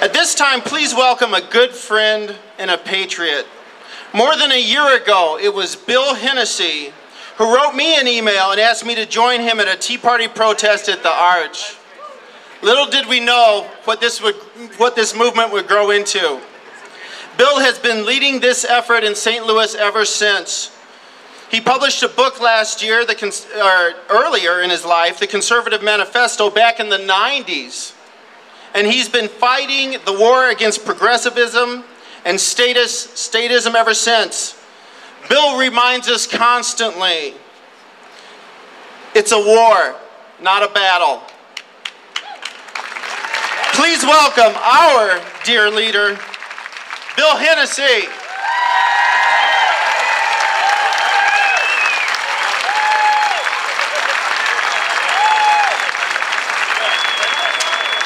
At this time, please welcome a good friend and a patriot. More than a year ago, it was Bill Hennessy who wrote me an email and asked me to join him at a Tea Party protest at the Arch. Little did we know what this movement would grow into. Bill has been leading this effort in St. Louis ever since. He published a book last year, earlier in his life, The Conservative Manifesto, back in the 90s. And he's been fighting the war against progressivism and statism ever since. Bill reminds us constantly, it's a war, not a battle. Please welcome our dear leader, Bill Hennessy.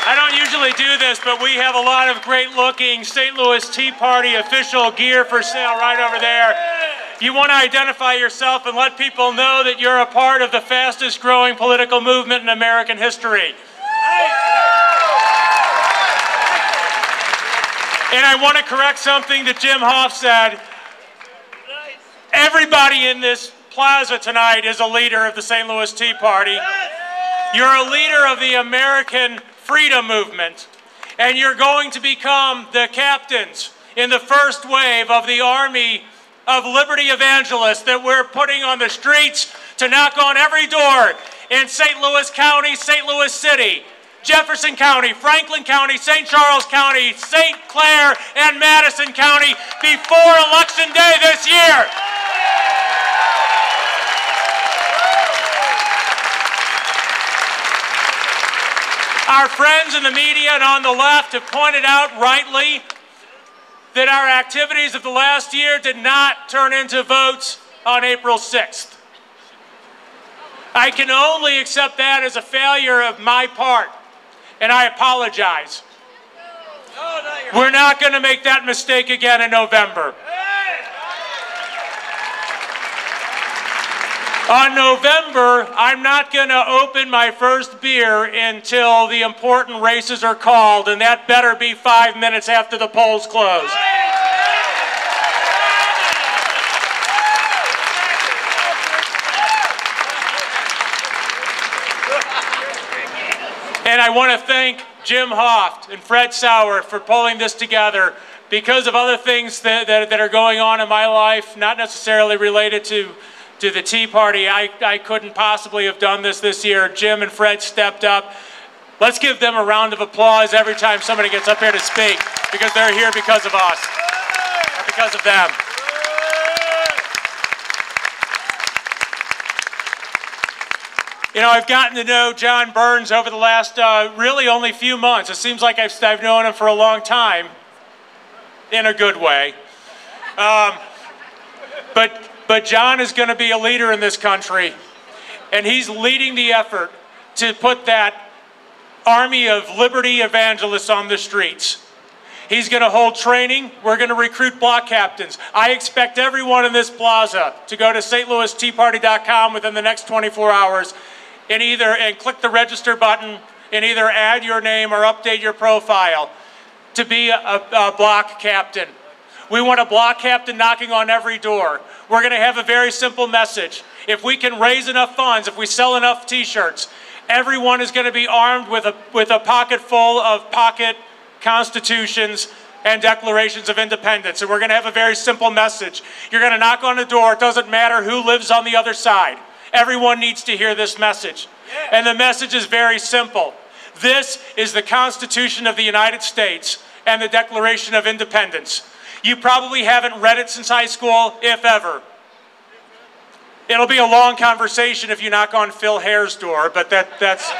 I don't usually do this, but we have a lot of great-looking St. Louis Tea Party official gear for sale right over there. You want to identify yourself and let people know that you're a part of the fastest-growing political movement in American history. And I want to correct something that Jim Hoff said. Everybody in this plaza tonight is a leader of the St. Louis Tea Party. You're a leader of the American freedom movement, and you're going to become the captains in the first wave of the army of liberty evangelists that we're putting on the streets to knock on every door in St. Louis County, St. Louis City, Jefferson County, Franklin County, St. Charles County, St. Clair, and Madison County before Election Day this year. Our friends in the media and on the left have pointed out rightly that our activities of the last year did not turn into votes on April 6th. I can only accept that as a failure of my part, and I apologize. We're not going to make that mistake again in November. On November, I'm not going to open my first beer until the important races are called, and that better be 5 minutes after the polls close. And I want to thank Jim Hoff and Fred Sauer for pulling this together. Because of other things that are going on in my life, not necessarily related to the Tea Party, I couldn't possibly have done this year. Jim and Fred stepped up. Let's give them a round of applause every time somebody gets up here to speak, because they're here because of us, or because of them. You know, I've gotten to know John Burns over the last really only few months. It seems like I've known him for a long time, in a good way. But John is going to be a leader in this country, and he's leading the effort to put that army of liberty evangelists on the streets. He's going to hold training. We're going to recruit block captains. I expect everyone in this plaza to go to stlouisteaparty.com within the next 24 hours and click the register button and either add your name or update your profile to be a block captain. We want a block captain knocking on every door. We're going to have a very simple message. If we can raise enough funds, if we sell enough T-shirts, everyone is going to be armed with a pocket full of pocket constitutions and declarations of independence. And we're going to have a very simple message. You're going to knock on the door. It doesn't matter who lives on the other side. Everyone needs to hear this message. And the message is very simple. This is the Constitution of the United States and the Declaration of Independence. You probably haven't read it since high school, if ever. It'll be a long conversation if you knock on Phil Hare's door, but that's...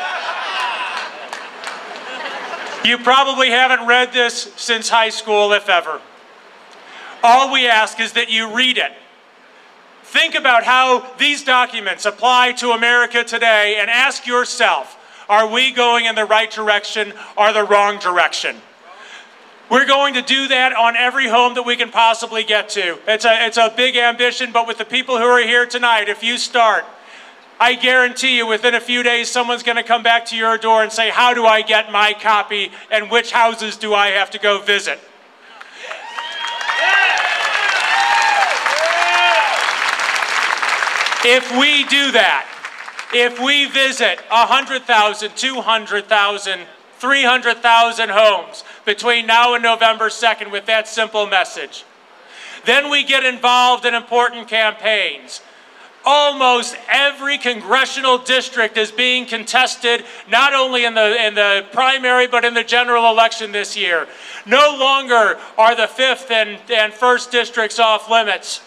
You probably haven't read this since high school, if ever. All we ask is that you read it. Think about how these documents apply to America today and ask yourself, are we going in the right direction or the wrong direction? We're going to do that on every home that we can possibly get to. It's a big ambition, but with the people who are here tonight, if you start, I guarantee you within a few days someone's going to come back to your door and say, how do I get my copy and which houses do I have to go visit? If we do that, if we visit 100,000, 200,000, 300,000 homes between now and November 2nd with that simple message, then we get involved in important campaigns. Almost every congressional district is being contested, not only in the primary, but in the general election this year. No longer are the 5th and 1st districts off limits.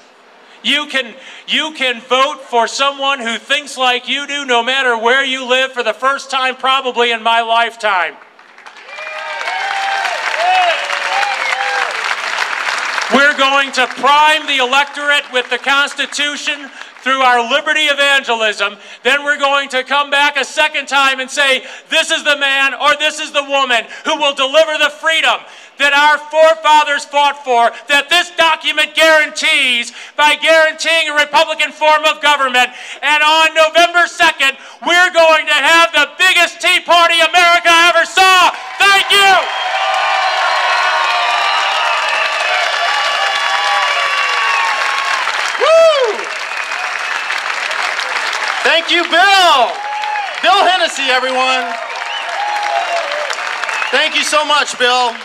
You can vote for someone who thinks like you do, no matter where you live, for the first time probably in my lifetime. We're going to prime the electorate with the Constitution through our liberty evangelism. Then we're going to come back a second time and say, this is the man or this is the woman who will deliver the freedom that our forefathers fought for, that this document guarantees by guaranteeing a Republican form of government. And on November 2nd, we're going to have the biggest Tea Party America ever saw. Thank you. Woo! Thank you, Bill. Bill Hennessy, everyone. Thank you so much, Bill.